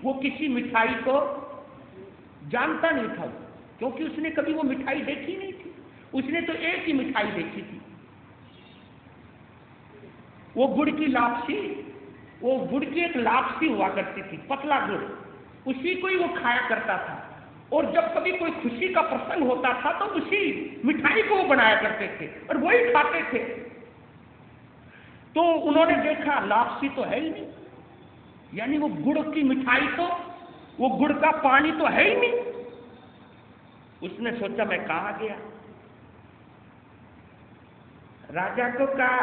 वो किसी मिठाई को जानता नहीं था, क्योंकि उसने कभी वो मिठाई देखी नहीं थी। उसने तो एक ही मिठाई देखी थी, वो गुड़ की लापसी। वो गुड़ की एक लापसी हुआ करती थी, पतला गुड़, उसी को ही वो खाया करता था। और जब कभी कोई खुशी का प्रसंग होता था तो उसी मिठाई को वो बनाया करते थे और वही खाते थे। तो उन्होंने देखा लापसी तो है ही नहीं, यानी वो गुड़ की मिठाई तो, वो गुड़ का पानी तो है ही नहीं। उसने सोचा मैं कहां गया। राजा को कहा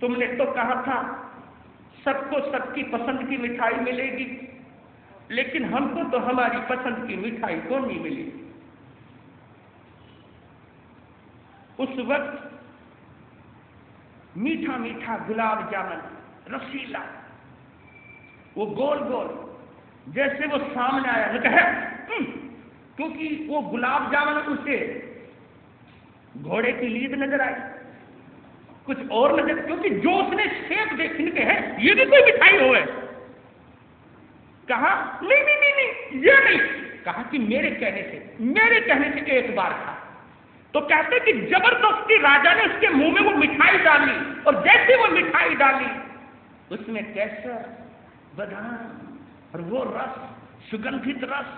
तुमने तो कहा था सबको सबकी पसंद की मिठाई मिलेगी, लेकिन हमको तो हमारी पसंद की मिठाई तो नहीं मिली। उस वक्त मीठा मीठा गुलाब जामुन, रसीला, वो गोल गोल, जैसे वो सामने आया तो कहे क्योंकि वो गुलाब जामुन उसे घोड़े की लीद नजर आई, कुछ और नजर, क्योंकि जो उसने शेप देखने के है ये भी कोई मिठाई हो है। कहा नहीं नहीं नहीं नहीं ये नहीं। कहा कि मेरे कहने से एक बार खा। तो कहते कि जबरदस्ती राजा ने उसके मुंह में वो मिठाई डाली, और जैसे वो मिठाई डाली उसमें केसर, बादाम और वो रस, सुगंधित रस,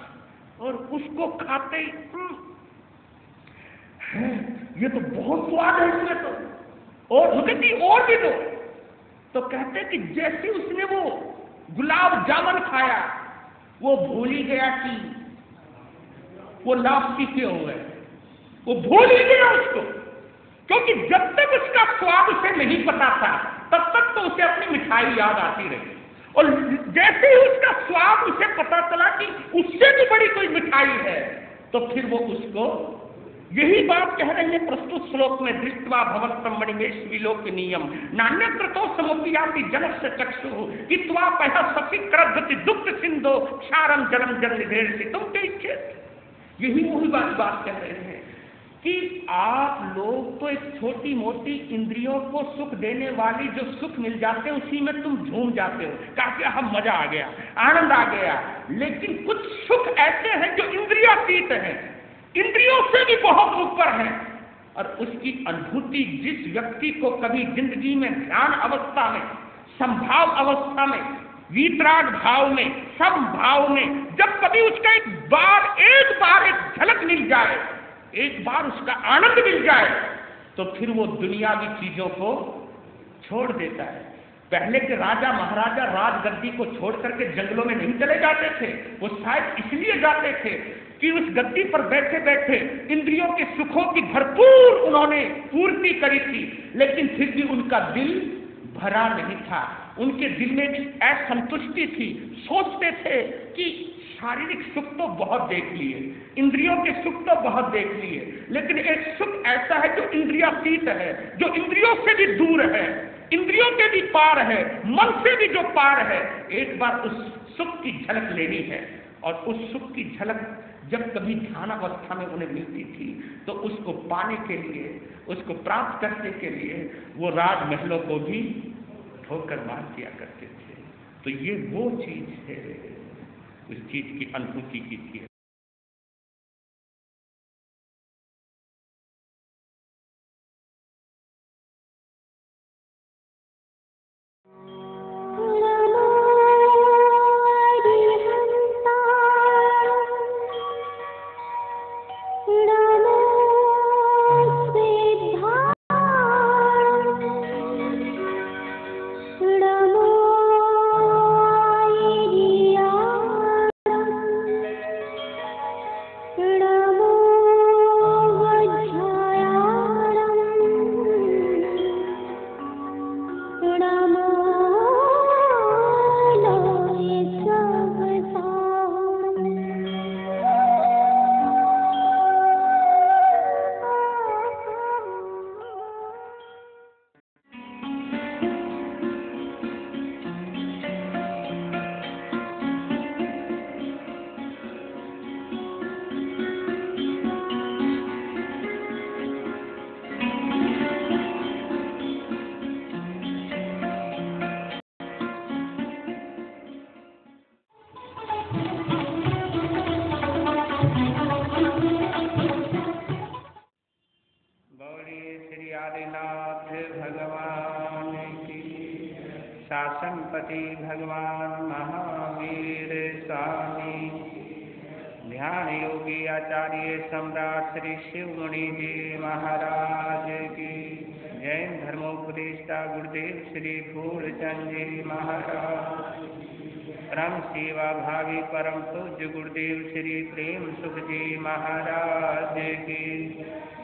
और उसको खाते ही ये तो बहुत स्वाद है इसमें तो, और सुगंधी और भी दो। तो कहते कि जैसे उसने वो गुलाब जामुन खाया वो भूल ही गया कि वो लापसी क्यों है, वो भूल ही गया उसको, क्योंकि जब तक उसका स्वाद उसे नहीं पता था तब तक तो उसे अपनी मिठाई याद आती रही, और जैसे ही उसका स्वाद उसे पता चला कि उससे भी बड़ी कोई मिठाई है तो फिर वो उसको, यही बात कह रहे हैं प्रस्तुत श्लोक में, दृष्ट्वा भवन्तम मणिमेष विलोकनीयम नान्यत्र तो समोपियाति जनस्य चक्षुः हित्वा पह सखी क्रद्धति दुग्ध सिंधो क्षारम जलम जल निधेरति तुम कैचित। यही वही बात कह रहे हैं कि आप लोग तो एक छोटी मोटी इंद्रियों को सुख देने वाली जो सुख मिल जाते हैं उसी में तुम झूम जाते हो, काफी हम मजा आ गया, आनंद आ गया। लेकिन कुछ सुख ऐसे हैं जो इंद्रियातीत हैं, इंद्रियों से भी बहुत ऊपर है, और उसकी अनुभूति जिस व्यक्ति को कभी जिंदगी में ध्यान अवस्था में, संभाव अवस्था में, वीतराग भाव में, समभाव में, जब कभी उसका एक बार एक झलक मिल जाए, एक बार उसका आनंद मिल जाए, तो फिर वो दुनियावी चीजों को छोड़ देता है। पहले के राजा महाराजा राजगद्दी को छोड़ करके जंगलों में नहीं चले जाते थे, वो शायद इसलिए जाते थे कि उस गद्दी पर बैठे बैठे इंद्रियों के सुखों की भरपूर उन्होंने पूर्ति करी थी, लेकिन फिर भी उनका दिल भरा नहीं था, उनके दिल में भी असंतुष्टि थी। सोचते थे कि शारीरिक सुख तो बहुत देख लिए, इंद्रियों के सुख तो बहुत देख लिए, लेकिन एक सुख ऐसा है जो इंद्रियातीत है, जो इंद्रियों से भी दूर है, इंद्रियों के भी पार है, मन से भी जो पार है। एक बार उस सुख की झलक लेनी है, और उस सुख की झलक जब कभी ध्यान अवस्था में उन्हें मिलती थी तो उसको पाने के लिए, उसको प्राप्त करने के लिए वो राजमहलों को भी ठोकर मार दिया करते थे। तो ये वो चीज है, उस चीज की अनुभूति की थी। गणपति भगवान महावीर स्वामी, ध्यान योगी आचार्य सम्राट श्री शिवमुनि जी महाराज की, जैन धर्मोपदेष्टा गुरुदेव श्री फूलचंद जी महाराज, परम सेवा भावी परम पूज्य गुरुदेव श्री प्रेम सुख जी महाराज की,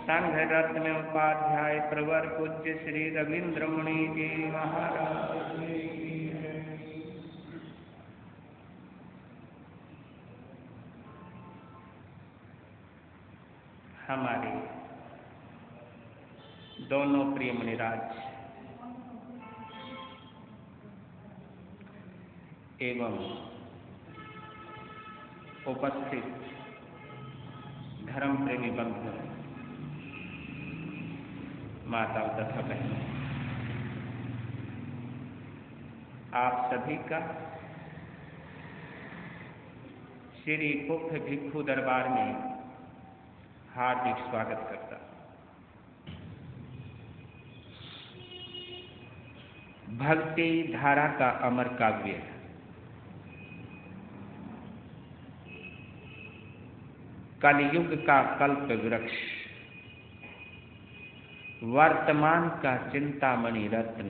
संघ रत्न उपाध्याय प्रवर पूज्य श्री रविंद्र मुनि जी महाराज की। हमारे दोनों प्रिय मुनिराज एवं उपस्थित धर्म प्रेमी बंधु, माता तथा बहनों, आप सभी का श्री कुप्प भिक्षु दरबार में हार्दिक स्वागत करता। भक्ति धारा का अमर काव्य कलयुग का कल्प वृक्ष, वर्तमान का चिंतामणि रत्न,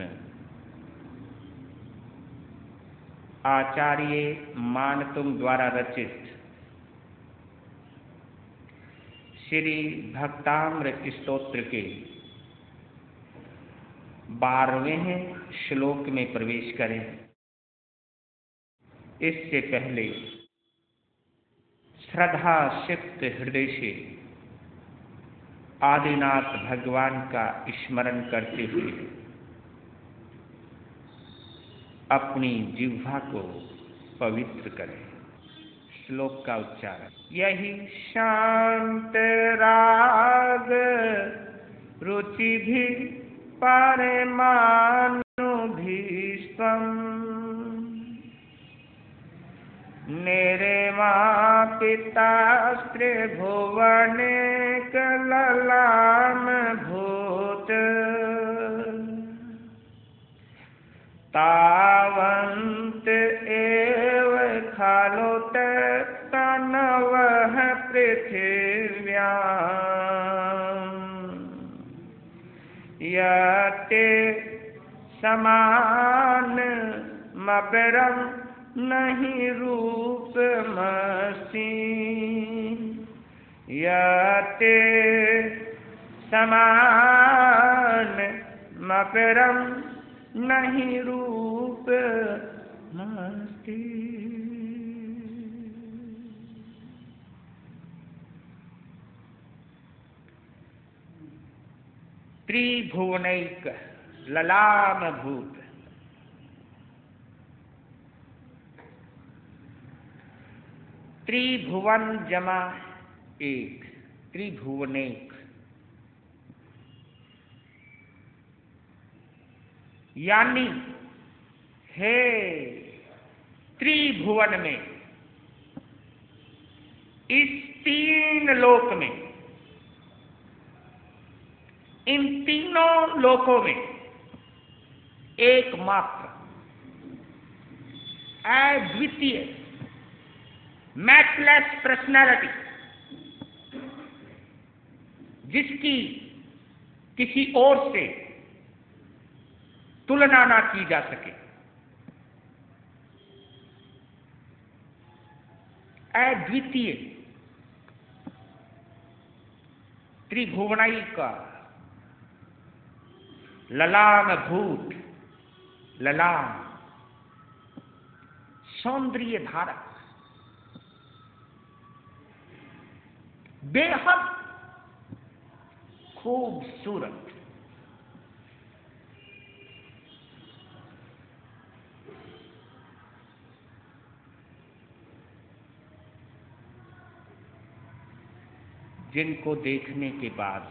आचार्य मानतुंग द्वारा रचित श्री भक्तामृत स्तोत्र के 12वें श्लोक में प्रवेश करें। इससे पहले श्रद्धा सिक्त हृदय से आदिनाथ भगवान का स्मरण करते हुए अपनी जिह्वा को पवित्र करें। श्लोक का उच्चारण। यही शांत राग रुचि भी परमानुभीष्टम् निरेमा पिता त्रिभुवने कललाम भूत तावन्त एव खलुत तनवः पृथिव्याम् यते समान मबरम नहीं रूपमसि यते समान मपरम नहीं रूपमसि। त्रिभुवनैक ललाम भूत, त्रिभुवन जमा एक, त्रिभुवनेक, यानी हे त्रिभुवन में, इस 3 लोक में, इन तीनों लोकों में एकमात्र अद्वितीय मैचलेस पर्सनैलिटी, जिसकी किसी और से तुलना ना की जा सके, अद्वितीय त्रिभुवनाई का ललाम भूत, ललाम सौंदर्य धारा, बेहद खूबसूरत, जिनको देखने के बाद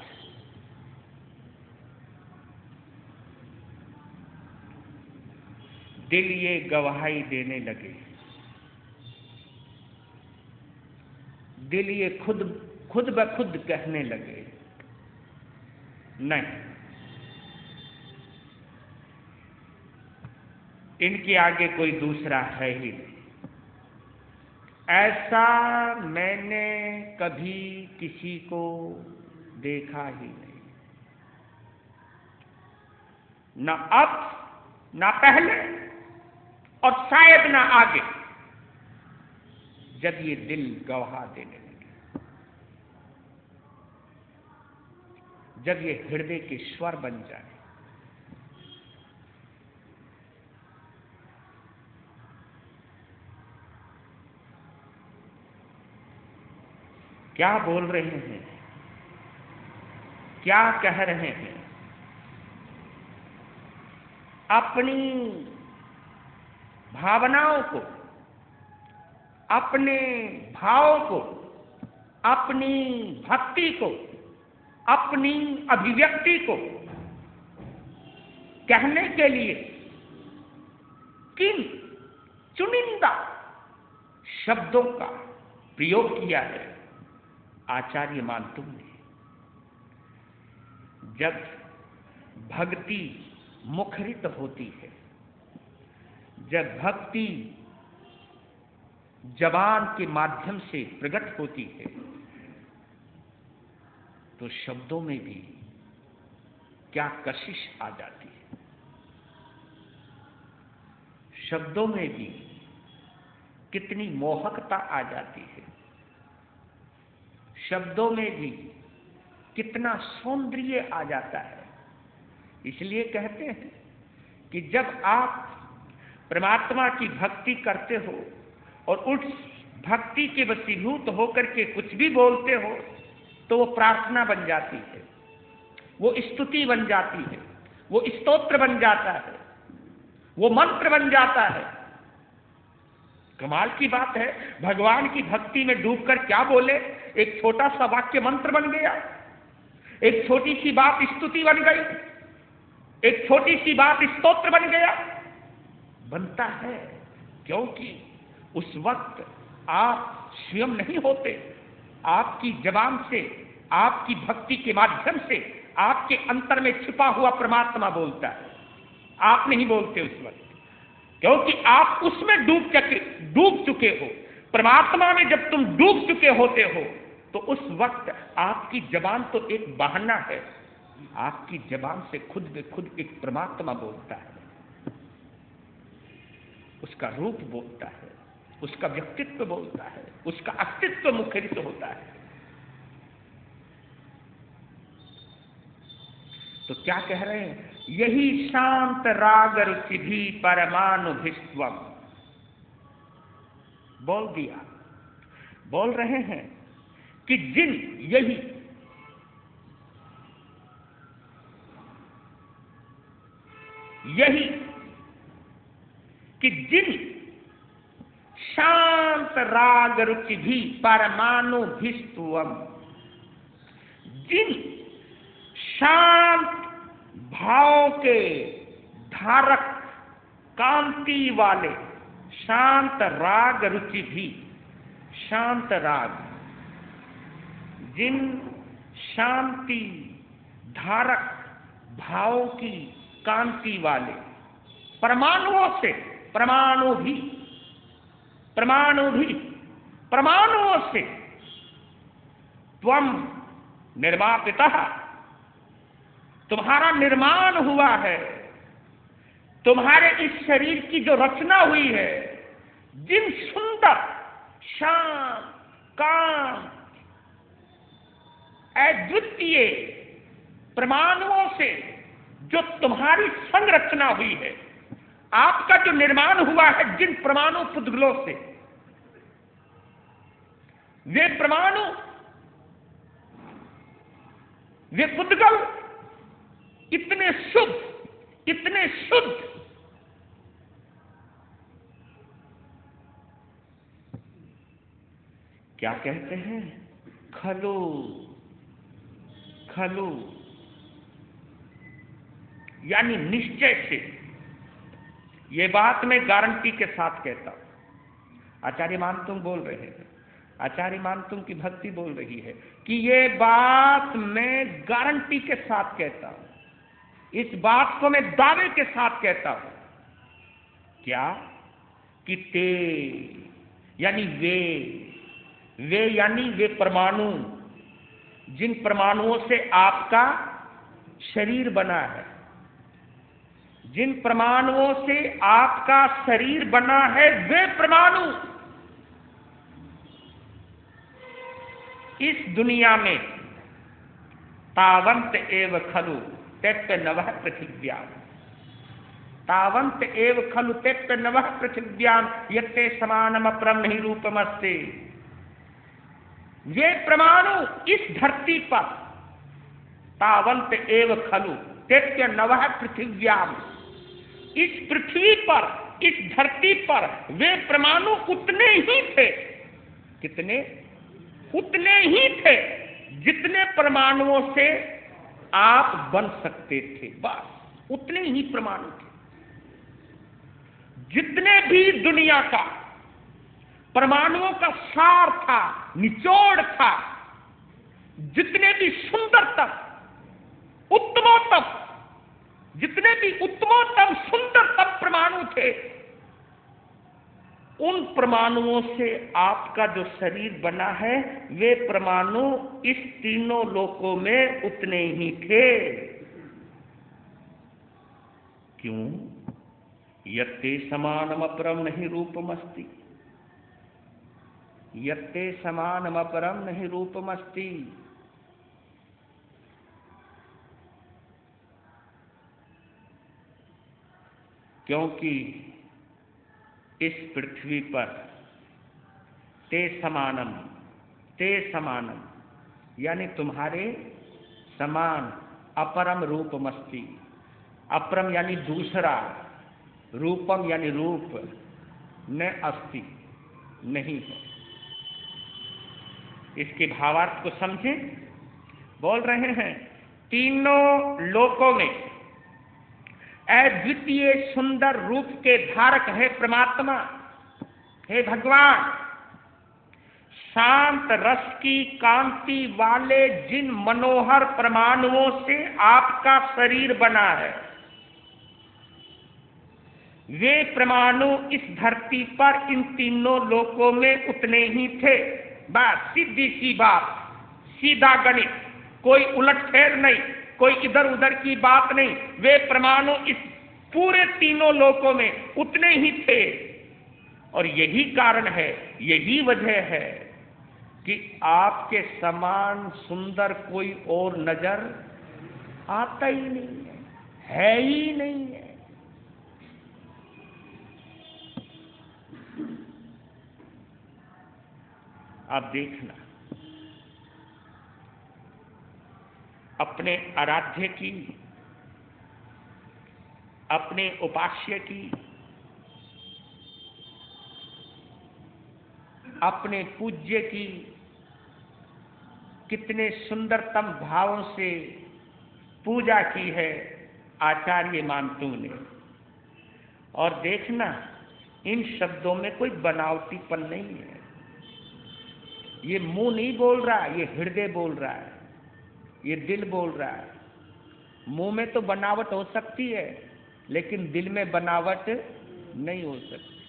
दिल ये गवाही देने लगे, दिल ये खुद ब खुद कहने लगे, नहीं, इनके आगे कोई दूसरा है ही नहीं। ऐसा मैंने कभी किसी को देखा ही नहीं, न अब न पहले और शायद न आगे, जब ये दिल गवाह देने लगे, जब ये हृदय के स्वर बन जाए। क्या बोल रहे हैं, क्या कह रहे हैं, अपनी भावनाओं को, अपने भाव को, अपनी भक्ति को, अपनी अभिव्यक्ति को कहने के लिए किन चुनिंदा शब्दों का प्रयोग किया है आचार्य मानतुंग ने। जब भक्ति मुखरित होती है, जब भक्ति जबान के माध्यम से प्रकट होती है, तो शब्दों में भी क्या कशिश आ जाती है, शब्दों में भी कितनी मोहकता आ जाती है, शब्दों में भी कितना सौंदर्य आ जाता है। इसलिए कहते हैं कि जब आप परमात्मा की भक्ति करते हो और उस भक्ति के वशीभूत होकर के कुछ भी बोलते हो, तो वो प्रार्थना बन जाती है, वो स्तुति बन जाती है, वो स्तोत्र बन जाता है, वो मंत्र बन जाता है। कमाल की बात है, भगवान की भक्ति में डूबकर क्या बोले, एक छोटा सा वाक्य मंत्र बन गया, एक छोटी सी बात स्तुति बन गई, एक छोटी सी बात स्तोत्र बन गया। बनता है क्योंकि उस वक्त आप स्वयं नहीं होते, आपकी जबान से, आपकी भक्ति के माध्यम से आपके अंतर में छिपा हुआ परमात्मा बोलता है। आप नहीं बोलते उस वक्त, क्योंकि आप उसमें डूब चुके हो। परमात्मा में जब तुम डूब चुके होते हो, तो उस वक्त आपकी जबान तो एक बहाना है, आपकी जबान से खुद में खुद एक परमात्मा बोलता है, उसका रूप बोलता है, उसका व्यक्तित्व बोलता है, उसका अस्तित्व मुखरित होता है। तो क्या कह रहे हैं, यही शांत राग रुचि भी परमानुभीष्वम। बोल दिया, बोल रहे हैं कि जिन शांत राग रुचि भी परमानुभीष्वम, जिन शांत भाव के धारक कांति वाले, शांत राग रुचि भी, शांत राग, जिन शांति धारक भाव की कांति वाले परमाणुओं से, परमाणुओं से त्वम निर्मापितः, तुम्हारा निर्माण हुआ है, तुम्हारे इस शरीर की जो रचना हुई है, जिन सुंदर शांत काम अद्वितीय परमाणुओं से जो तुम्हारी संरचना हुई है, आपका जो निर्माण हुआ है जिन परमाणु पुद्गलों से, वे परमाणु, वे पुद्गल इतने शुद्ध, इतने शुद्ध, क्या कहते हैं, खलु खलु, यानी निश्चय से। ये बात मैं गारंटी के साथ कहता हूं। आचार्य मानतुंग बोल रहे हैं, आचार्य मानतुंग की भक्ति बोल रही है कि ये बात मैं गारंटी के साथ कहता हूं, इस बात को मैं दावे के साथ कहता हूं क्या कि ते यानी वे यानी वे परमाणु, जिन परमाणुओं से आपका शरीर बना है, जिन परमाणुओं से आपका शरीर बना है, वे परमाणु इस दुनिया में तावंत एव खलु तेप्य नवः पृथिव्याम, तावंत एव खलु तेप्य नवः पृथिव्याम यत्ते समानम अपरम नहीं रूपमस्ते। वे परमाणु इस धरती पर तावंत एव खलु तेप्य नवः पृथिव्याम, इस पृथ्वी पर, इस धरती पर वे परमाणु उतने ही थे। कितने? उतने ही थे जितने परमाणुओं से आप बन सकते थे, बस उतने ही परमाणु थे। जितने भी दुनिया का परमाणुओं का सार था, निचोड़ था, जितने भी सुंदरतम, उत्तमोत्तम, जितने भी उत्तमोत्तम सुंदरतम परमाणु थे, उन परमाणुओं से आपका जो शरीर बना है, वे परमाणु इस तीनों लोकों में उतने ही थे। क्यों? यत्ते समानम अपरम नहीं रूपमस्ति, यत्ते समानम अपरम नहीं रूपमस्ति। क्योंकि इस पृथ्वी पर ते समानम यानी तुम्हारे समान, अपरम रूपमस्ति, अपरम यानी दूसरा, रूपम यानी रूप, न अस्ति नहीं है। इसके भावार्थ को समझें। बोल रहे हैं तीनों लोकों में अद्वितीय सुंदर रूप के धारक है परमात्मा। हे भगवान, शांत रस की कांति वाले जिन मनोहर परमाणुओं से आपका शरीर बना है, वे परमाणु इस धरती पर इन तीनों लोकों में उतने ही थे। बस सीधी सी बात, सीधा गणित, कोई उलटफेर नहीं, कोई इधर उधर की बात नहीं। वे परमाणु इस पूरे तीनों लोकों में उतने ही थे। और यही कारण है, यही वजह है कि आपके समान सुंदर कोई और नजर आता ही नहीं है ही नहीं है। आप देखना, अपने आराध्य की, अपने उपास्य की, अपने पूज्य की कितने सुंदरतम भावों से पूजा की है आचार्य मानतू ने। और देखना, इन शब्दों में कोई बनावटीपन नहीं है। ये मुंह नहीं बोल रहा, ये हृदय बोल रहा है, ये दिल बोल रहा है। मुंह में तो बनावट हो सकती है, लेकिन दिल में बनावट नहीं हो सकती।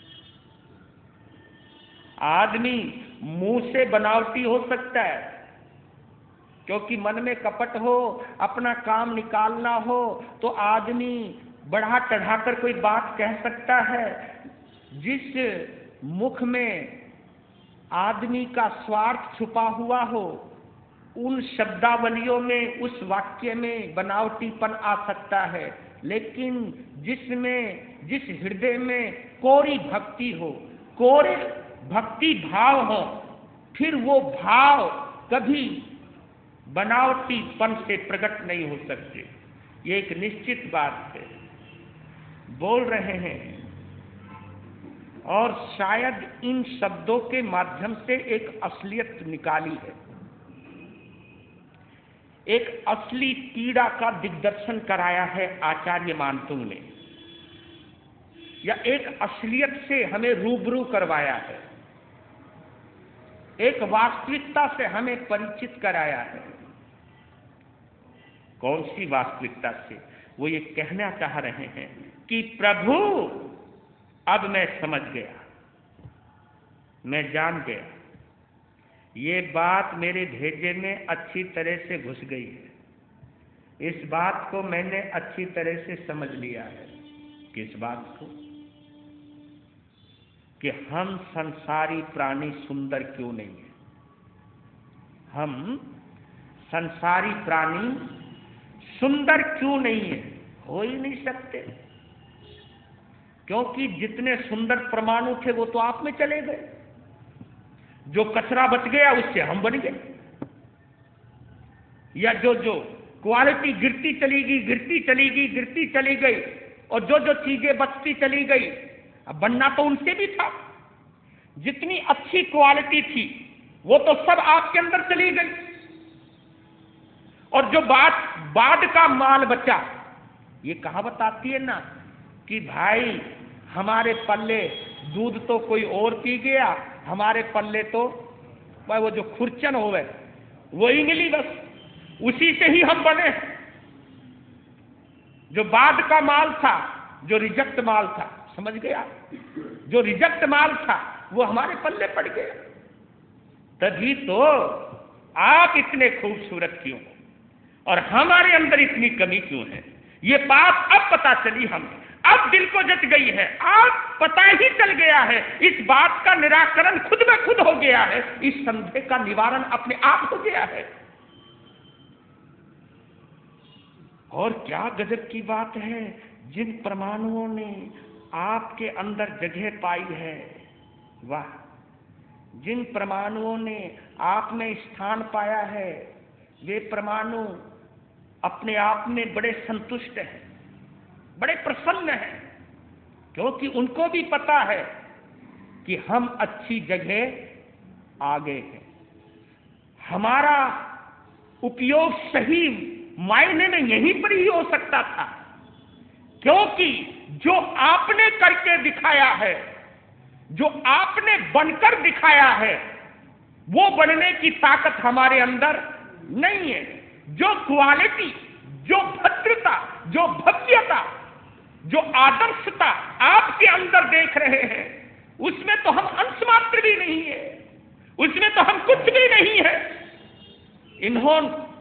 आदमी मुंह से बनावटी हो सकता है, क्योंकि मन में कपट हो, अपना काम निकालना हो, तो आदमी बढ़ा चढ़ाकर कोई बात कह सकता है। जिस मुख में आदमी का स्वार्थ छुपा हुआ हो, उन शब्दावलियों में, उस वाक्य में बनावटीपन आ सकता है। लेकिन जिस हृदय में कोरी भक्ति हो, कोरे भक्ति भाव हो, फिर वो भाव कभी बनावटीपन से प्रकट नहीं हो सकते। ये एक निश्चित बात है। बोल रहे हैं, और शायद इन शब्दों के माध्यम से एक असलियत निकाली है, एक असली पीड़ा का दिग्दर्शन कराया है आचार्य मानतू ने, या एक असलियत से हमें रूबरू करवाया है, एक वास्तविकता से हमें परिचित कराया है। कौन सी वास्तविकता से? वो ये कहना चाह रहे हैं कि प्रभु अब मैं समझ गया, मैं जान गया, ये बात मेरे भेजे में अच्छी तरह से घुस गई है। इस बात को मैंने अच्छी तरह से समझ लिया है। किस बात को? कि हम संसारी प्राणी सुंदर क्यों नहीं है। हम संसारी प्राणी सुंदर क्यों नहीं है? हो ही नहीं सकते, क्योंकि जितने सुंदर परमाणु थे वो तो आप में चले गए। जो कचरा बच गया उससे हम बन गए, या जो जो क्वालिटी गिरती चली गई, गिरती चली गई, गिरती चली गई, और जो जो चीजें बचती चली गई, अब बनना तो उनसे भी था। जितनी अच्छी क्वालिटी थी वो तो सब आपके अंदर चली गई, और जो बाद का माल बचा, ये कहावत आती है ना कि भाई हमारे पल्ले दूध तो कोई और पी गया, हमारे पल्ले तो भाई वो जो खुरचन हो गए वो ही मिली, बस उसी से ही हम बने। जो बाद का माल था, जो रिजेक्ट माल था, समझ गया, जो रिजेक्ट माल था वो हमारे पल्ले पड़ गया। तभी तो आप इतने खूबसूरत क्यों और हमारे अंदर इतनी कमी क्यों है, ये बात अब पता चली हमें। अब दिल को जच गई है, अब पता ही चल गया है, इस बात का निराकरण खुद में खुद हो गया है, इस संदेह का निवारण अपने आप हो गया है। और क्या गजब की बात है, जिन परमाणुओं ने आपके अंदर जगह पाई है, वाह, जिन परमाणुओं ने आप में स्थान पाया है, वे परमाणु अपने आप में बड़े संतुष्ट हैं, बड़े प्रसन्न हैं, क्योंकि उनको भी पता है कि हम अच्छी जगह आ गए हैं। हमारा उपयोग सही मायने में यहीं पर ही हो सकता था, क्योंकि जो आपने करके दिखाया है, जो आपने बनकर दिखाया है, वो बनने की ताकत हमारे अंदर नहीं है। जो क्वालिटी, जो भद्रता, जो भव्यता, जो आदर्शता आपके अंदर देख रहे हैं, उसमें तो हम अंश मात्र भी नहीं है, उसमें तो हम कुछ भी नहीं है।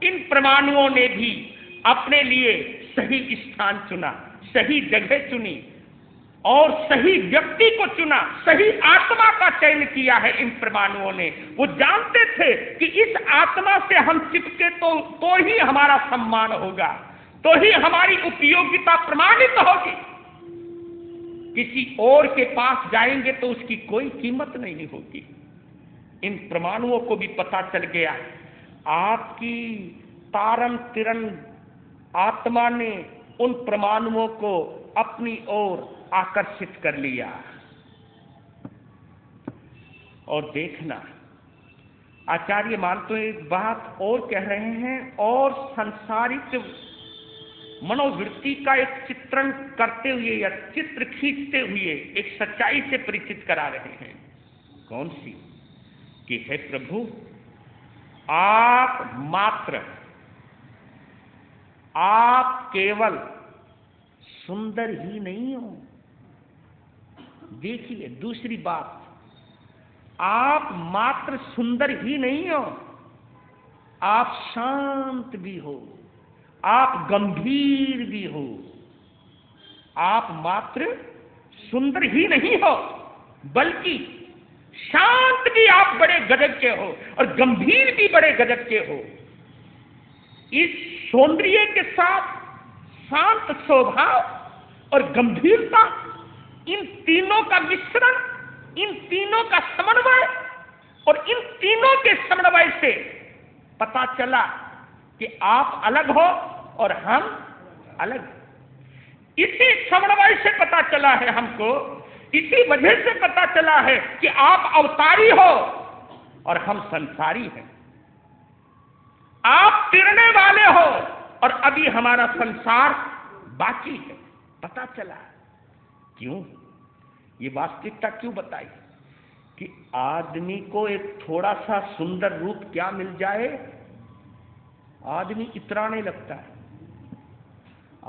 इन परमाणुओं ने भी अपने लिए सही स्थान चुना, सही जगह चुनी और सही व्यक्ति को चुना, सही आत्मा का चयन किया है इन परमाणुओं ने। वो जानते थे कि इस आत्मा से हम चिपके तो ही हमारा सम्मान होगा, तो ही हमारी उपयोगिता प्रमाणित होगी। किसी और के पास जाएंगे तो उसकी कोई कीमत नहीं होगी। इन परमाणुओं को भी पता चल गया, आपकी तारन तिरन आत्मा ने उन परमाणुओं को अपनी ओर आकर्षित कर लिया। और देखना, आचार्य मान तो एक बात और कह रहे हैं, और संसारिक मनोवृत्ति का एक चित्रण करते हुए या चित्र खींचते हुए एक सच्चाई से परिचित करा रहे हैं। कौन सी? कि हे प्रभु, आप मात्र, आप केवल सुंदर ही नहीं हो। देखिए दूसरी बात, आप मात्र सुंदर ही नहीं हो, आप शांत भी हो, आप गंभीर भी हो। आप मात्र सुंदर ही नहीं हो, बल्कि शांत भी आप बड़े गजब के हो और गंभीर भी बड़े गजब के हो। इस सौंदर्य के साथ शांत स्वभाव और गंभीरता, इन तीनों का मिश्रण, इन तीनों का समन्वय, और इन तीनों के समन्वय से पता चला कि आप अलग हो और हम अलग। इसी समन्वय से पता चला है हमको, इसी वजह से पता चला है कि आप अवतारी हो और हम संसारी हैं। आप तिरने वाले हो और अभी हमारा संसार बाकी है। पता चला क्यों? ये वास्तविकता क्यों बताई कि आदमी को एक थोड़ा सा सुंदर रूप क्या मिल जाए, आदमी इतराने लगता है,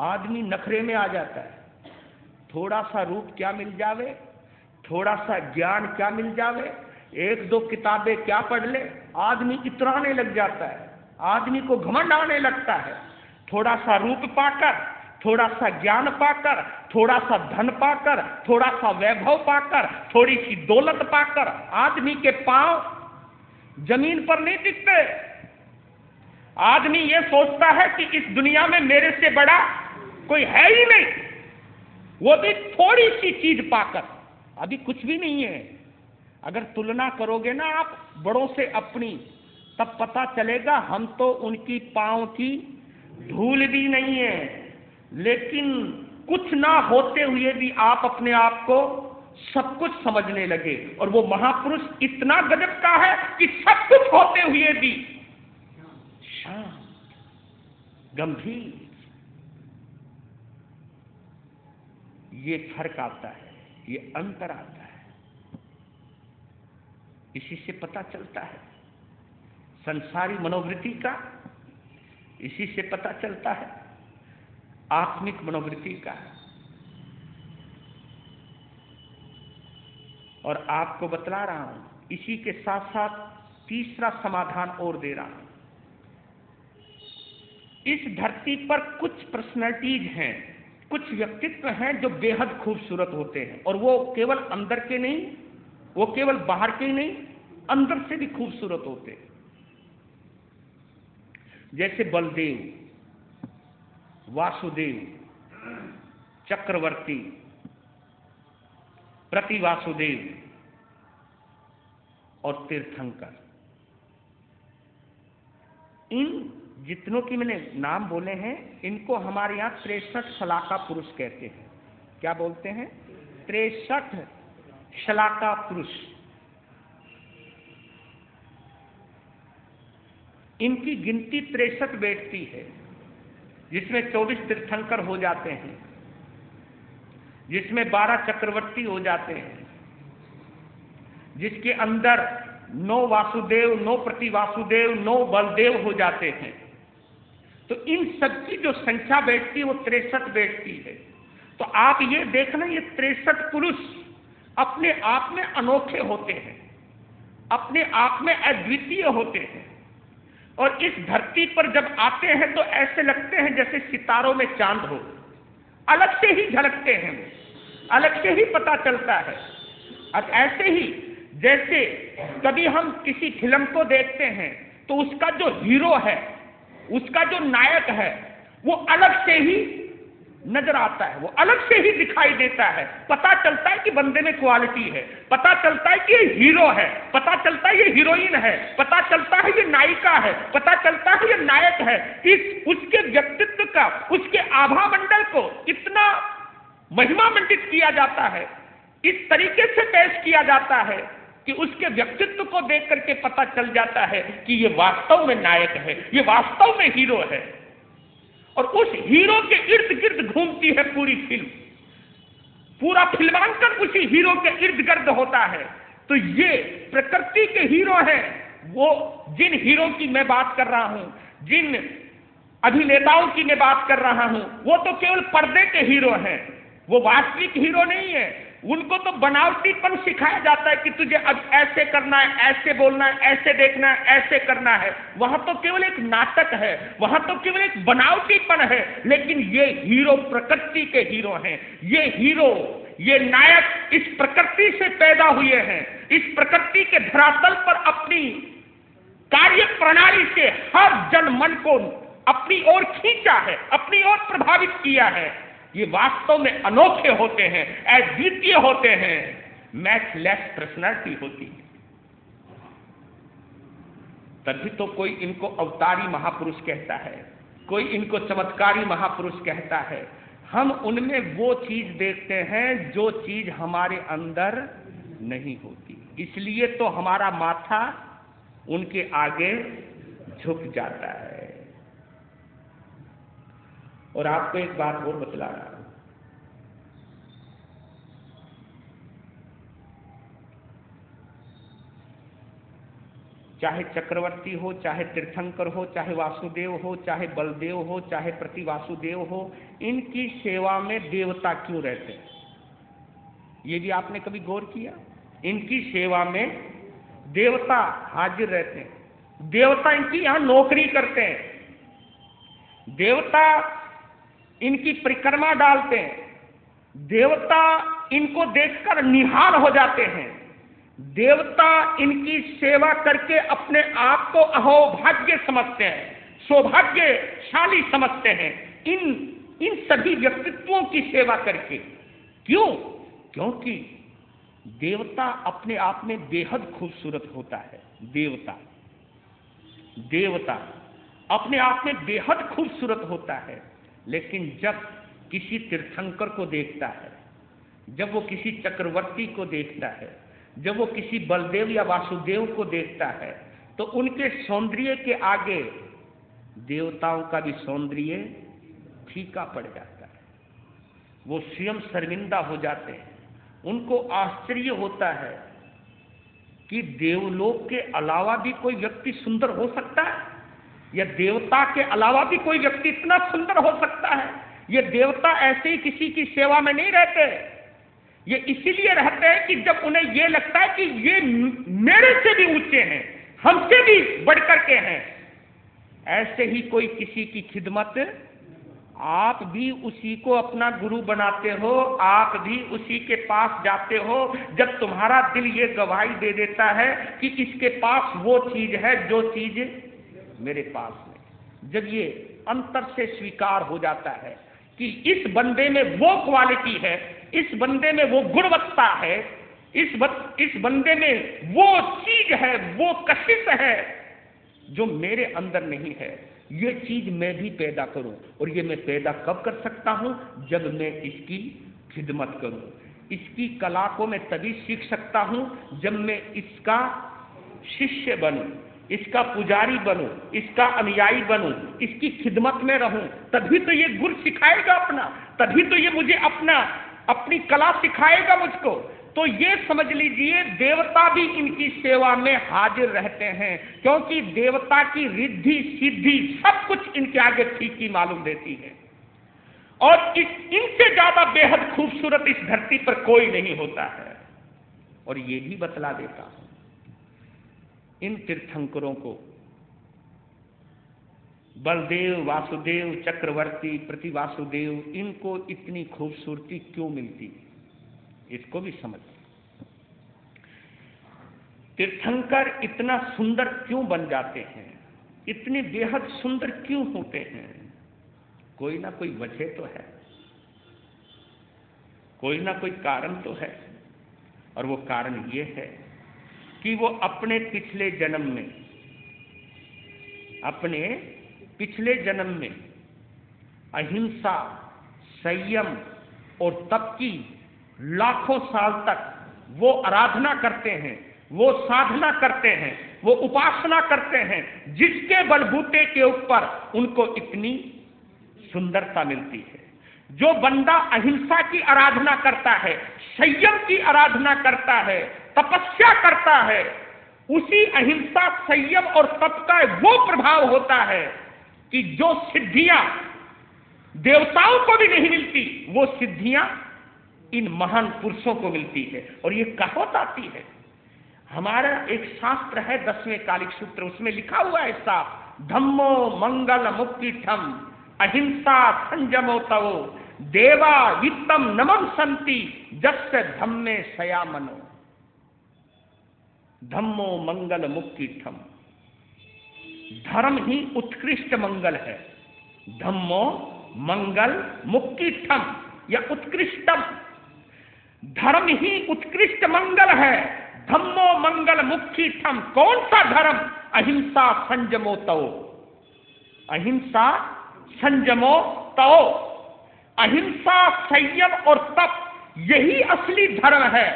आदमी नखरे में आ जाता है। थोड़ा सा रूप क्या मिल जावे, थोड़ा सा ज्ञान क्या मिल जावे, एक दो किताबें क्या पढ़ ले, आदमी इतराने लग जाता है, आदमी को घमंड आने लगता है। थोड़ा सा रूप पाकर, थोड़ा सा ज्ञान पाकर, थोड़ा सा धन पाकर, थोड़ा सा वैभव पाकर, थोड़ी सी दौलत पाकर आदमी के पांव जमीन पर नहीं टिकते। आदमी ये सोचता है कि इस दुनिया में मेरे से बड़ा कोई है ही नहीं, वो भी थोड़ी सी चीज पाकर, अभी कुछ भी नहीं है। अगर तुलना करोगे ना आप बड़ों से अपनी, तब पता चलेगा हम तो उनकी पांव की धूल भी नहीं है। लेकिन कुछ ना होते हुए भी आप अपने आप को सब कुछ समझने लगे, और वो महापुरुष इतना गजब का है कि सब कुछ होते हुए भी शांत, गंभीर। ये फर्क आता है, ये अंतर आता है। इसी से पता चलता है संसारी मनोवृत्ति का, इसी से पता चलता है आत्मिक मनोवृत्ति का। और आपको बतला रहा हूं, इसी के साथ साथ तीसरा समाधान और दे रहा हूं। इस धरती पर कुछ पर्सनैलिटीज हैं, कुछ व्यक्तित्व हैं जो बेहद खूबसूरत होते हैं, और वो केवल अंदर के नहीं, वो केवल बाहर के ही नहीं, अंदर से भी खूबसूरत होते हैं। जैसे बलदेव, वासुदेव, चक्रवर्ती, प्रतिवासुदेव और तीर्थंकर। इन जितनों की मैंने नाम बोले हैं, इनको हमारे यहां 63 शलाका पुरुष कहते हैं। क्या बोलते हैं? 63 शलाका पुरुष। इनकी गिनती 63 बैठती है, जिसमें 24 तीर्थंकर हो जाते हैं, जिसमें 12 चक्रवर्ती हो जाते हैं, जिसके अंदर 9 वासुदेव, 9 प्रतिवासुदेव, 9 बलदेव हो जाते हैं। तो इन सबकी जो संख्या बैठती है वो 63 बैठती है। तो आप ये देखना, ये 63 पुरुष अपने आप में अनोखे होते हैं, अपने आप में अद्वितीय होते हैं, और इस धरती पर जब आते हैं तो ऐसे लगते हैं जैसे सितारों में चांद हो, अलग से ही झलकते हैं, अलग से ही पता चलता है। और ऐसे ही जैसे कभी हम किसी फिल्म को देखते हैं तो उसका जो हीरो है, उसका जो नायक है, वो अलग से ही नजर आता है, वो अलग से ही दिखाई देता है। पता चलता है कि बंदे में क्वालिटी है, पता चलता है कि ये हीरो है, पता चलता है ये हीरोइन है, पता चलता है ये नायिका है, पता चलता है ये नायक है। इस उसके व्यक्तित्व का, उसके आभा मंडल को इतना महिमा मंडित किया जाता है, इस तरीके से पेश किया जाता है कि उसके व्यक्तित्व को देख करके पता चल जाता है कि ये वास्तव में नायक है, ये वास्तव में हीरो है। और उस हीरो के इर्द गिर्द घूमती है पूरी फिल्म, पूरा फिल्मांकन उसी हीरो के इर्द गिर्द होता है। तो ये प्रकृति के हीरो हैं। वो जिन हीरो की मैं बात कर रहा हूं, जिन अभिनेताओं की मैं बात कर रहा हूं, वो तो केवल पर्दे के हीरो हैं, वो वास्तविक हीरो नहीं है। उनको तो बनावटीपन सिखाया जाता है कि तुझे अब ऐसे करना है, ऐसे बोलना है, ऐसे देखना है, ऐसे करना है। वहां तो केवल एक नाटक है, वहां तो केवल एक बनावटीपन है। लेकिन ये हीरो प्रकृति के हीरो हैं। ये हीरो, ये नायक इस प्रकृति से पैदा हुए हैं, इस प्रकृति के धरातल पर अपनी कार्य प्रणाली से हर जन मन को अपनी ओर खींचा है, अपनी ओर प्रभावित किया है। ये वास्तव में अनोखे होते हैं, अद्वितीय होते हैं, मैचलेस पर्सनालिटी होती है। तभी तो कोई इनको अवतारी महापुरुष कहता है, कोई इनको चमत्कारी महापुरुष कहता है। हम उनमें वो चीज देखते हैं जो चीज हमारे अंदर नहीं होती, इसलिए तो हमारा माथा उनके आगे झुक जाता है। और आपको एक बात और बतला रहा हूं, चाहे चक्रवर्ती हो, चाहे तीर्थंकर हो, चाहे वासुदेव हो, चाहे बलदेव हो, चाहे प्रतिवासुदेव हो, इनकी सेवा में देवता क्यों रहते हैं? ये भी आपने कभी गौर किया? इनकी सेवा में देवता हाजिर रहते हैं, देवता इनकी यहां नौकरी करते हैं, देवता इनकी परिक्रमा डालते हैं, देवता इनको देखकर निहाल हो जाते हैं, देवता इनकी सेवा करके अपने आप को अहोभाग्य समझते हैं, सौभाग्यशाली समझते हैं इन सभी व्यक्तित्वों की सेवा करके। क्यों? क्योंकि देवता अपने आप में बेहद खूबसूरत होता है। देवता अपने आप में बेहद खूबसूरत होता है, लेकिन जब किसी तीर्थंकर को देखता है, जब वो किसी चक्रवर्ती को देखता है, जब वो किसी बलदेव या वासुदेव को देखता है, तो उनके सौंदर्य के आगे देवताओं का भी सौंदर्य फीका पड़ जाता है। वो स्वयं शर्मिंदा हो जाते हैं। उनको आश्चर्य होता है कि देवलोक के अलावा भी कोई व्यक्ति सुंदर हो सकता है, या देवता के अलावा भी कोई व्यक्ति इतना सुंदर हो सकता है। ये देवता ऐसे ही किसी की सेवा में नहीं रहते, ये इसीलिए रहते हैं कि जब उन्हें ये लगता है कि ये मेरे से भी ऊंचे हैं, हमसे भी बढ़कर के हैं। ऐसे ही कोई किसी की खिदमत, आप भी उसी को अपना गुरु बनाते हो, आप भी उसी के पास जाते हो जब तुम्हारा दिल ये गवाही दे देता है कि इसके पास वो चीज है जो चीज मेरे पास नहीं। जब ये अंतर से स्वीकार हो जाता है कि इस बंदे में वो क्वालिटी है, इस बंदे में वो गुणवत्ता है, इस बंदे में वो चीज है, वो कशिश है जो मेरे अंदर नहीं है, ये चीज मैं भी पैदा करूं। और ये मैं पैदा कब कर सकता हूं? जब मैं इसकी खिदमत करूं। इसकी कला को मैं तभी सीख सकता हूं जब मैं इसका शिष्य बनूं, इसका पुजारी बनूं, इसका अनुयायी बनूं, इसकी खिदमत में रहूं। तभी तो ये गुण सिखाएगा अपना, तभी तो ये मुझे अपनी कला सिखाएगा मुझको। तो ये समझ लीजिए देवता भी इनकी सेवा में हाजिर रहते हैं, क्योंकि देवता की रिद्धि सिद्धि सब कुछ इनके आगे फीकी मालूम देती है। और इनसे ज्यादा बेहद खूबसूरत इस धरती पर कोई नहीं होता है। और ये भी बतला देता हूं, इन तीर्थंकरों को बलदेव, वासुदेव, चक्रवर्ती, प्रतिवासुदेव, इनको इतनी खूबसूरती क्यों मिलती, इसको भी समझ। तीर्थंकर इतना सुंदर क्यों बन जाते हैं, इतने बेहद सुंदर क्यों होते हैं? कोई ना कोई वजह तो है, कोई ना कोई कारण तो है। और वो कारण ये है कि वो अपने पिछले जन्म में अहिंसा, संयम और तप की लाखों साल तक वो आराधना करते हैं, वो साधना करते हैं, वो उपासना करते हैं, जिसके बलबूते के ऊपर उनको इतनी सुंदरता मिलती है। जो बंदा अहिंसा की आराधना करता है, संयम की आराधना करता है, तपस्या करता है, उसी अहिंसा, संयम और तप का वो प्रभाव होता है कि जो सिद्धियां देवताओं को भी नहीं मिलती, वो सिद्धियां इन महान पुरुषों को मिलती है। और ये कहावत आती है, हमारा एक शास्त्र है 10वें कालिक सूत्र, उसमें लिखा हुआ है साफ, धम्मो मंगल मुक्तिठम अहिंसा संयमो तवो देवा वित्तम नमम संति जस्य धम्मे सया मनो। धम्मो मंगल मुक्तिठम, धर्म ही उत्कृष्ट मंगल है। धम्मो मंगल मुक्तिठम या उत्कृष्टम, धर्म ही उत्कृष्ट मंगल है। धम्मो मंगल मुक्तिठम, कौन सा धर्म? अहिंसा संयमो तवो, अहिंसा संयमो तवो। अहिंसा, संयम और तप, यही असली धर्म है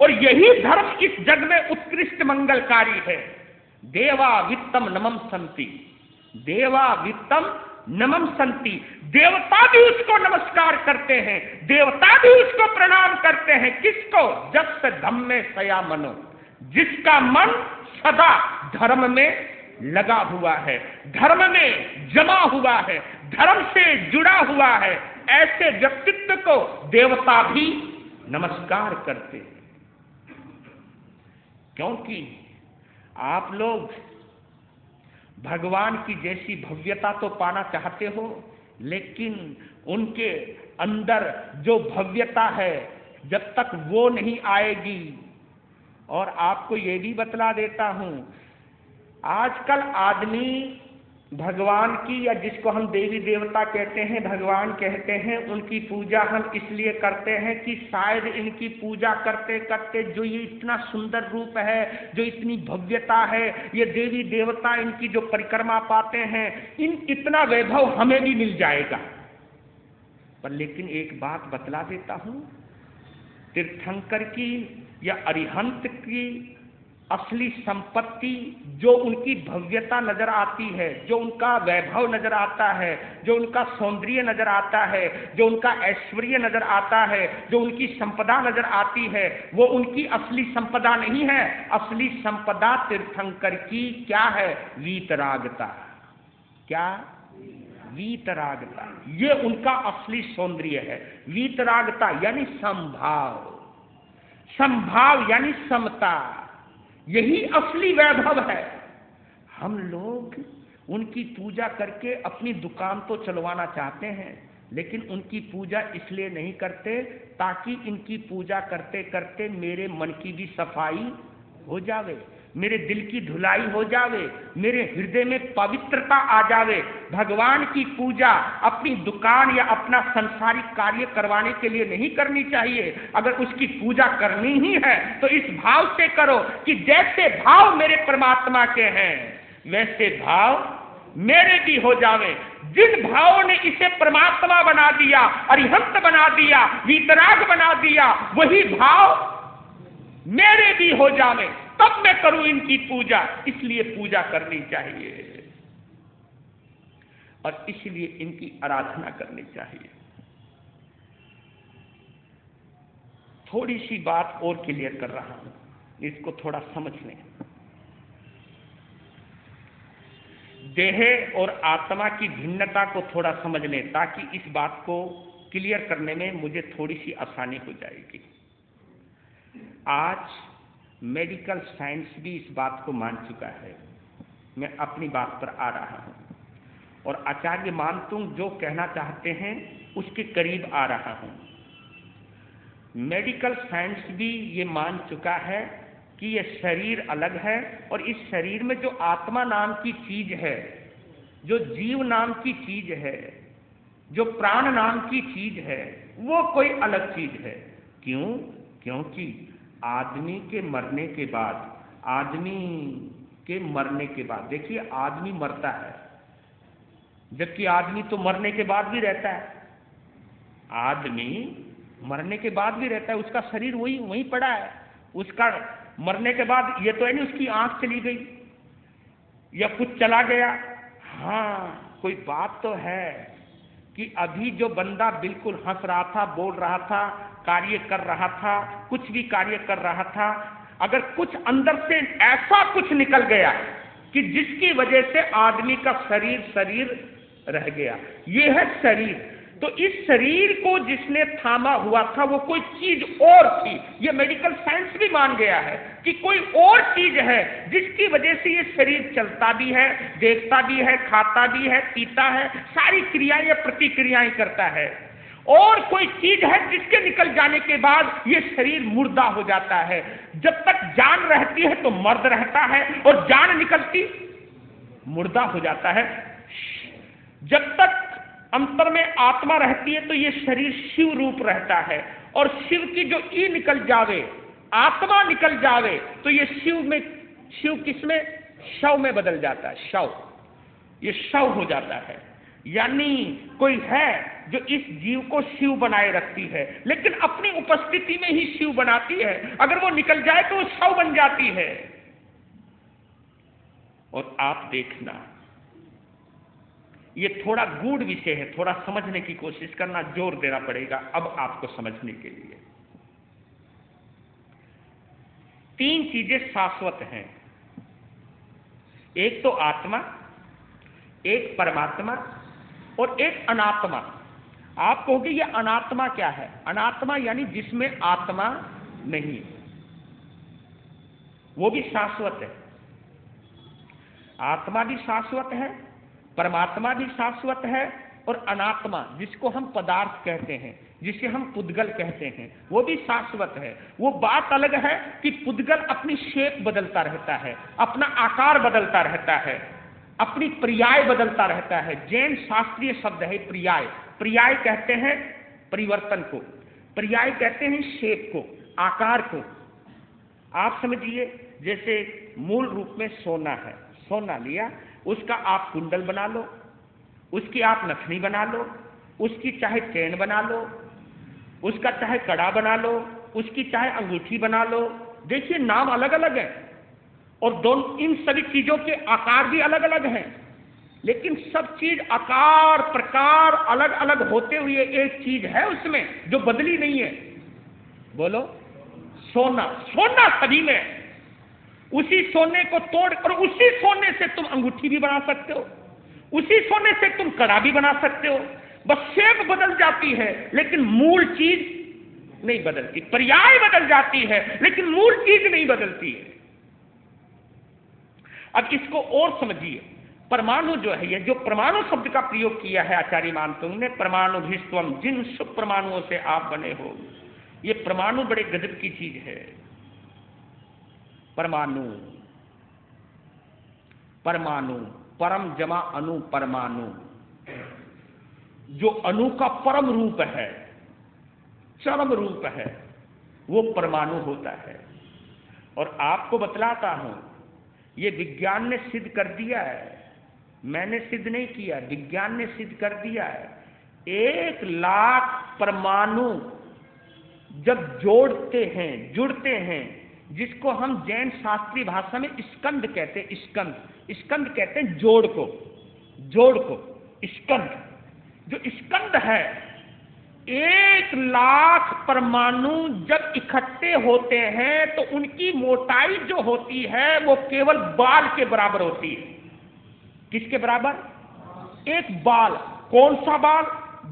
और यही धर्म इस जग में उत्कृष्ट मंगलकारी है। देवा वित्तम नमम संति, देवा वित्तम नमम संति, देवता भी उसको नमस्कार करते हैं, देवता भी उसको प्रणाम करते हैं। किसको? जस्य धम्मे सया मनो, जिसका मन सदा धर्म में लगा हुआ है, धर्म में जमा हुआ है, धर्म से जुड़ा हुआ है। ऐसे व्यक्तित्व को देवता भी नमस्कार करते हैं। क्योंकि आप लोग भगवान की जैसी भव्यता तो पाना चाहते हो, लेकिन उनके अंदर जो भव्यता है जब तक वो नहीं आएगी। और आपको ये भी बतला देता हूं, आजकल आदमी भगवान की, या जिसको हम देवी देवता कहते हैं, भगवान कहते हैं, उनकी पूजा हम इसलिए करते हैं कि शायद इनकी पूजा करते करते जो ये इतना सुंदर रूप है, जो इतनी भव्यता है, ये देवी देवता इनकी जो परिक्रमा पाते हैं, इतना वैभव हमें भी मिल जाएगा। पर लेकिन एक बात बतला देता हूं, तीर्थंकर की या अरिहंत की असली संपत्ति जो उनकी भव्यता नजर आती है, जो उनका वैभव नजर आता है, जो उनका सौंदर्य नजर आता है, जो उनका ऐश्वर्य नजर आता है, जो उनकी संपदा नजर आती है, वो उनकी असली संपदा नहीं है। असली संपदा तीर्थंकर की क्या है? वीतरागता। क्या? वीतरागता। ये उनका असली सौंदर्य है। वीतरागता यानी समभाव, समभाव यानी समता, यही असली वैभव है। हम लोग उनकी पूजा करके अपनी दुकान तो चलवाना चाहते हैं, लेकिन उनकी पूजा इसलिए नहीं करते ताकि इनकी पूजा करते करते मेरे मन की भी सफाई हो जावे, मेरे दिल की धुलाई हो जावे, मेरे हृदय में पवित्रता आ जावे। भगवान की पूजा अपनी दुकान या अपना संसारिक कार्य करवाने के लिए नहीं करनी चाहिए। अगर उसकी पूजा करनी ही है तो इस भाव से करो कि जैसे भाव मेरे परमात्मा के हैं वैसे भाव मेरे भी हो जावे। जिन भावों ने इसे परमात्मा बना दिया, अरिहंत बना दिया, वीतराग बना दिया, वही भाव मेरे भी हो जावे, तब मैं करूं इनकी पूजा। इसलिए पूजा करनी चाहिए और इसलिए इनकी आराधना करनी चाहिए। थोड़ी सी बात और क्लियर कर रहा हूं, इसको थोड़ा समझ लें। देह और आत्मा की भिन्नता को थोड़ा समझ लें ताकि इस बात को क्लियर करने में मुझे थोड़ी सी आसानी हो जाएगी। आज मेडिकल साइंस भी इस बात को मान चुका है। मैं अपनी बात पर आ रहा हूं और आचार्य मानतुंग जो कहना चाहते हैं उसके करीब आ रहा हूं। मेडिकल साइंस भी ये मान चुका है कि ये शरीर अलग है और इस शरीर में जो आत्मा नाम की चीज है, जो जीव नाम की चीज है, जो प्राण नाम की चीज है, वो कोई अलग चीज है। क्यों? क्योंकि आदमी के मरने के बाद, देखिए आदमी मरता है, जबकि आदमी तो मरने के बाद भी रहता है। आदमी मरने के बाद भी रहता है, उसका शरीर वहीं पड़ा है। उसका मरने के बाद ये तो है नहीं उसकी आंख चली गई या कुछ चला गया। हाँ, कोई बात तो है कि अभी जो बंदा बिल्कुल हंस रहा था, बोल रहा था, कार्य कर रहा था, कुछ भी कार्य कर रहा था, अगर कुछ अंदर से ऐसा कुछ निकल गया कि जिसकी वजह से आदमी का शरीर रह गया, ये है शरीर। तो इस शरीर को जिसने थामा हुआ था वो कोई चीज और थी। ये मेडिकल साइंस भी मान गया है कि कोई और चीज है जिसकी वजह से ये शरीर चलता भी है, देखता भी है, खाता भी है, पीता है, सारी क्रियाएं या प्रतिक्रियाएं करता है। और कोई चीज है जिसके निकल जाने के बाद ये शरीर मुर्दा हो जाता है। जब तक जान रहती है तो मर्द रहता है और जान निकलती मुर्दा हो जाता है। जब तक अंतर में आत्मा रहती है तो ये शरीर शिव रूप रहता है और शिव की जो ई निकल जावे, आत्मा निकल जावे, तो ये शिव किसमें? शव में बदल जाता है। शव, ये शव हो जाता है। यानी कोई है जो इस जीव को शिव बनाए रखती है, लेकिन अपनी उपस्थिति में ही शिव बनाती है। अगर वो निकल जाए तो वो शव बन जाती है। और आप देखना, ये थोड़ा गूढ़ विषय है, थोड़ा समझने की कोशिश करना, जोर देना पड़ेगा अब आपको समझने के लिए। 3 चीजें शाश्वत हैं, एक तो आत्मा, एक परमात्मा और एक अनात्मा। आप कहोगे ये अनात्मा क्या है? अनात्मा यानी जिसमें आत्मा नहीं, वो भी शाश्वत है। आत्मा भी शाश्वत है, परमात्मा भी शाश्वत है, और अनात्मा जिसको हम पदार्थ कहते हैं, जिसे हम पुद्गल कहते हैं, वो भी शाश्वत है। वो बात अलग है कि पुद्गल अपनी शेप बदलता रहता है, अपना आकार बदलता रहता है, अपनी पर्याय बदलता रहता है। जैन शास्त्रीय शब्द है पर्याय। पर्याय कहते हैं परिवर्तन को, पर्याय कहते हैं शेप को, आकार को। आप समझिए जैसे मूल रूप में सोना है, सोना लिया, उसका आप कुंडल बना लो, उसकी आप नथनी बना लो, उसकी चाहे चैन बना लो, उसका चाहे कड़ा बना लो, उसकी चाहे अंगूठी बना लो। देखिए नाम अलग अलग है, और दोनों इन सभी चीजों के आकार भी अलग अलग हैं, लेकिन सब चीज आकार प्रकार अलग अलग होते हुए एक चीज है उसमें जो बदली नहीं है। बोलो, सोना। सोना सभी में, उसी सोने को तोड़ और उसी सोने से तुम अंगूठी भी बना सकते हो, उसी सोने से तुम कड़ा भी बना सकते हो। बस शेप बदल जाती है लेकिन मूल चीज नहीं बदलती। पर्याय बदल जाती है लेकिन मूल चीज नहीं बदलती है। अब इसको और समझिए। परमाणु जो है, ये जो परमाणु शब्द का प्रयोग किया है आचार्य मानतुंग ने, परमाणु भीष्वम, जिन शुभ परमाणुओं से आप बने हो, ये परमाणु बड़े गजब की चीज है। परमाणु, परमाणु, परम जमा अणु, परमाणु, जो अणु का परम रूप है, चरम रूप है, वो परमाणु होता है। और आपको बतलाता हूं, ये विज्ञान ने सिद्ध कर दिया है, मैंने सिद्ध नहीं किया, विज्ञान ने सिद्ध कर दिया है। 1,00,000 परमाणु जब जोड़ते हैं, जुड़ते हैं, जिसको हम जैन शास्त्रीय भाषा में स्कंद कहते हैं, स्कंद, स्कंद कहते हैं जोड़ को, जोड़ को, स्कंद। जो स्कंद है, 1,00,000 परमाणु जब इकट्ठे होते हैं तो उनकी मोटाई जो होती है वो केवल बाल के बराबर होती है। किसके बराबर? एक बाल। कौन सा बाल?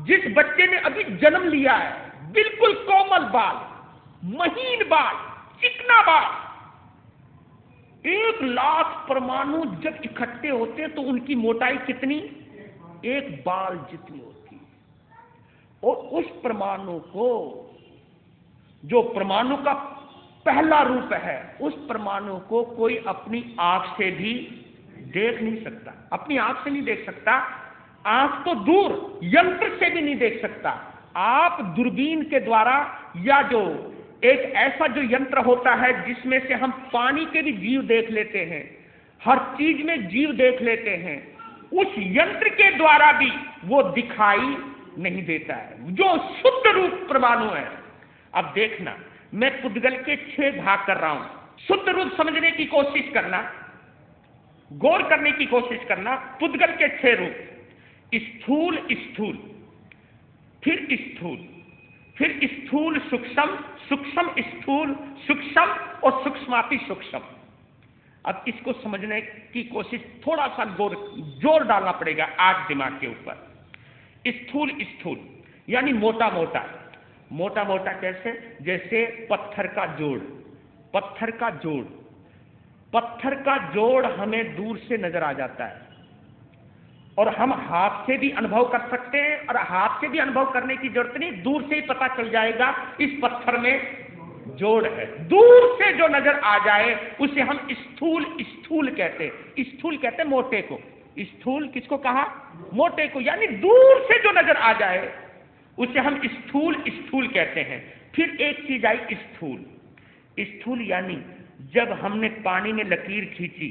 जिस बच्चे ने अभी जन्म लिया है, बिल्कुल कोमल बाल, महीन बाल, चिकना बाल। 1,00,000 परमाणु जब इकट्ठे होते हैं तो उनकी मोटाई कितनी? एक बाल जितनी होती है। और उस परमाणु को, जो परमाणु का पहला रूप है, उस परमाणु को कोई अपनी आंख से भी देख नहीं सकता। अपनी आंख से नहीं देख सकता, आंख तो दूर, यंत्र से भी नहीं देख सकता। आप दूरबीन के द्वारा, या जो एक ऐसा जो यंत्र होता है जिसमें से हम पानी के भी जीव देख लेते हैं, हर चीज में जीव देख लेते हैं, उस यंत्र के द्वारा भी वो दिखाई नहीं देता है, जो शुद्ध रूप परमाणु है। अब देखना, मैं पुद्गल के 6 भाग कर रहा हूं। शुद्ध रूप समझने की कोशिश करना, गौर करने की कोशिश करना। पुद्गल के 6 रूप, स्थूल, स्थूल, फिर स्थूल, फिर स्थूल सूक्ष्म, सूक्ष्म स्थूल, सूक्ष्म और सूक्ष्माति सूक्ष्म। अब इसको समझने की कोशिश, थोड़ा सा जोर डालना पड़ेगा आज दिमाग के ऊपर। स्थूल, स्थूल यानी मोटा मोटा। मोटा मोटा कैसे? जैसे पत्थर का जोड़, पत्थर का जोड़, पत्थर का जोड़ हमें दूर से नजर आ जाता है, और हम हाथ से भी अनुभव कर सकते हैं, और हाथ से भी अनुभव करने की जरूरत नहीं, दूर से ही पता चल जाएगा इस पत्थर में जोड़ है। दूर से जो नजर आ जाए उसे हम स्थूल, स्थूल कहते हैं। स्थूल कहते हैं मोटे को। स्थूल किसको कहा? मोटे को, यानी दूर से जो नजर आ जाए उसे हम स्थूल, स्थूल कहते हैं। फिर एक चीज आई स्थूल। स्थूल यानी जब हमने पानी में लकीर खींची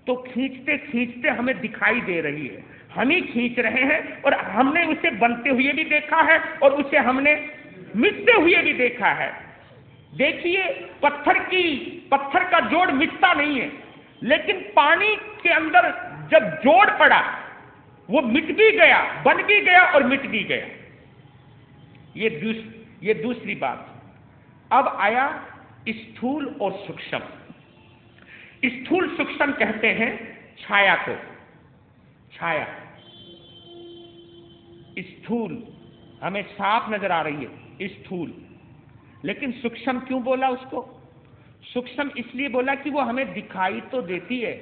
तो खींचते खींचते हमें दिखाई दे रही है, हम ही खींच रहे हैं, और हमने उसे बनते हुए भी देखा है और उसे हमने मिटते हुए भी देखा है। देखिए, पत्थर का जोड़ मिटता नहीं है, लेकिन पानी के अंदर जब जोड़ पड़ा वो मिट भी गया, बन भी गया और मिट भी गया। ये दूसरी बात। अब आया स्थूल और सूक्ष्म। स्थूल सूक्ष्म कहते हैं छाया को, छाया। स्थूल हमें साफ नजर आ रही है, स्थूल। लेकिन सूक्ष्म क्यों बोला उसको? सूक्ष्म इसलिए बोला कि वो हमें दिखाई तो देती है,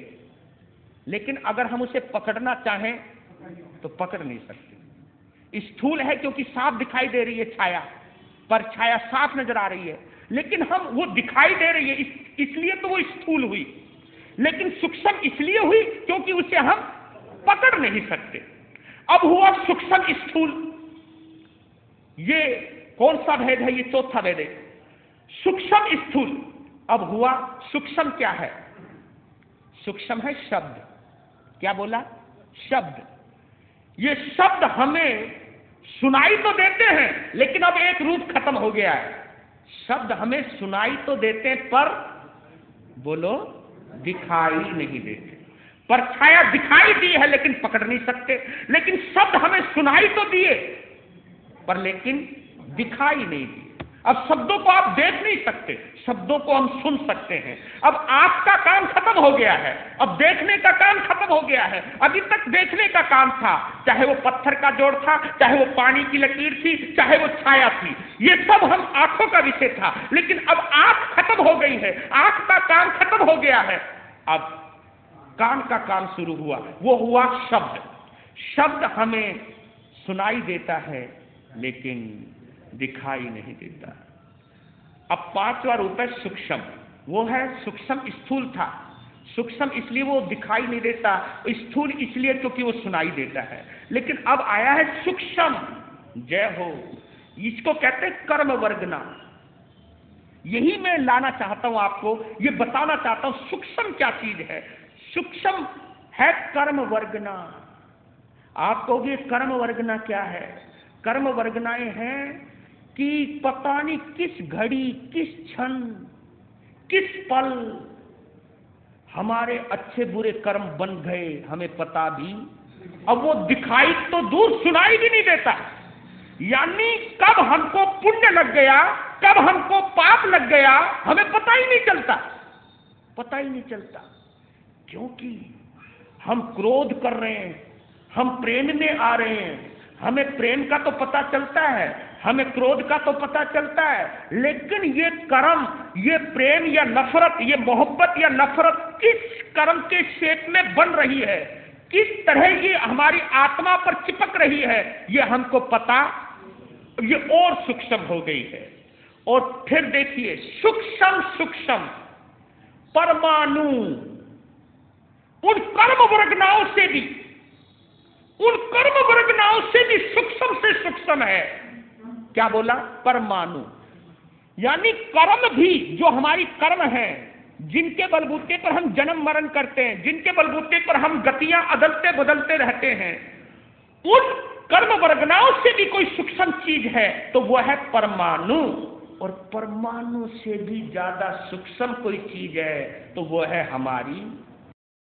लेकिन अगर हम उसे पकड़ना चाहें तो पकड़ नहीं सकते। स्थूल है क्योंकि साफ दिखाई दे रही है छाया, पर छाया साफ नजर आ रही है, लेकिन हम वो दिखाई दे रही है इसलिए तो वो स्थूल हुई। लेकिन सूक्ष्म इसलिए हुई क्योंकि उसे हम पकड़ नहीं सकते। अब हुआ सूक्ष्म स्थूल। ये कौन सा भेद है? ये चौथा भेद है, सूक्ष्म स्थूल। अब हुआ सूक्ष्म क्या है? सूक्ष्म है शब्द। क्या बोला? शब्द। ये शब्द हमें सुनाई तो देते हैं, लेकिन अब एक रूप खत्म हो गया है। शब्द हमें सुनाई तो देते हैं, पर बोलो दिखाई नहीं देते। पर छाया दिखाई दी है लेकिन पकड़ नहीं सकते। लेकिन शब्द हमें सुनाई तो दिए, पर लेकिन दिखाई नहीं दिए। अब शब्दों को आप देख नहीं सकते, शब्दों को हम सुन सकते हैं। अब आंख का काम खत्म हो गया है, अब देखने का काम खत्म हो गया है। अभी तक देखने का काम था, चाहे वो पत्थर का जोड़ था, चाहे वो पानी की लकीर थी, चाहे वो छाया थी, ये सब हम आंखों का विषय था। लेकिन अब आंख खत्म हो गई है, आंख का काम खत्म हो गया है। अब कान का काम शुरू हुआ, वो हुआ शब्द। शब्द हमें सुनाई देता है लेकिन दिखाई नहीं देता। अब पांचवा रूप है सूक्ष्म। वो है सूक्ष्म, स्थूल था। सूक्ष्म इसलिए वो दिखाई नहीं देता, स्थूल इसलिए क्योंकि वो सुनाई देता है। लेकिन अब आया है सूक्ष्म। जय हो। इसको कहते हैं कर्म वर्गना। यही मैं लाना चाहता हूं आपको, ये बताना चाहता हूं सूक्ष्म क्या चीज है। सूक्ष्म है कर्म वर्गना। आप कहोगे कर्म वर्गना क्या है? कर्म वर्गनाएं हैं कि पता नहीं किस घड़ी, किस क्षण, किस पल हमारे अच्छे बुरे कर्म बन गए, हमें पता भी। अब वो दिखाई तो दूर, सुनाई भी नहीं देता। यानी कब हमको पुण्य लग गया, कब हमको पाप लग गया, हमें पता ही नहीं चलता। पता ही नहीं चलता, क्योंकि हम क्रोध कर रहे हैं, हम प्रेम में आ रहे हैं। हमें प्रेम का तो पता चलता है, हमें क्रोध का तो पता चलता है, लेकिन ये कर्म, ये प्रेम या नफरत, ये मोहब्बत या नफरत किस कर्म के शेप में बन रही है, किस तरह ये हमारी आत्मा पर चिपक रही है, ये हमको पता, ये और सूक्ष्म हो गई है। और फिर देखिए सूक्ष्म सूक्ष्म परमाणु, उन कर्म वर्गनाओं से भी, उन कर्म वर्गनाओं से भी सूक्ष्म से सूक्ष्म है। क्या बोला? परमाणु। यानी कर्म भी, जो हमारी कर्म है, जिनके बलबूते पर हम जन्म मरण करते हैं, जिनके बलबूते पर हम गतियां अदलते बदलते रहते हैं, उन कर्म वर्गनाओं से भी कोई सूक्ष्म चीज है तो वो है परमाणु। और परमाणु से भी ज्यादा सूक्ष्म कोई चीज है तो वो है हमारी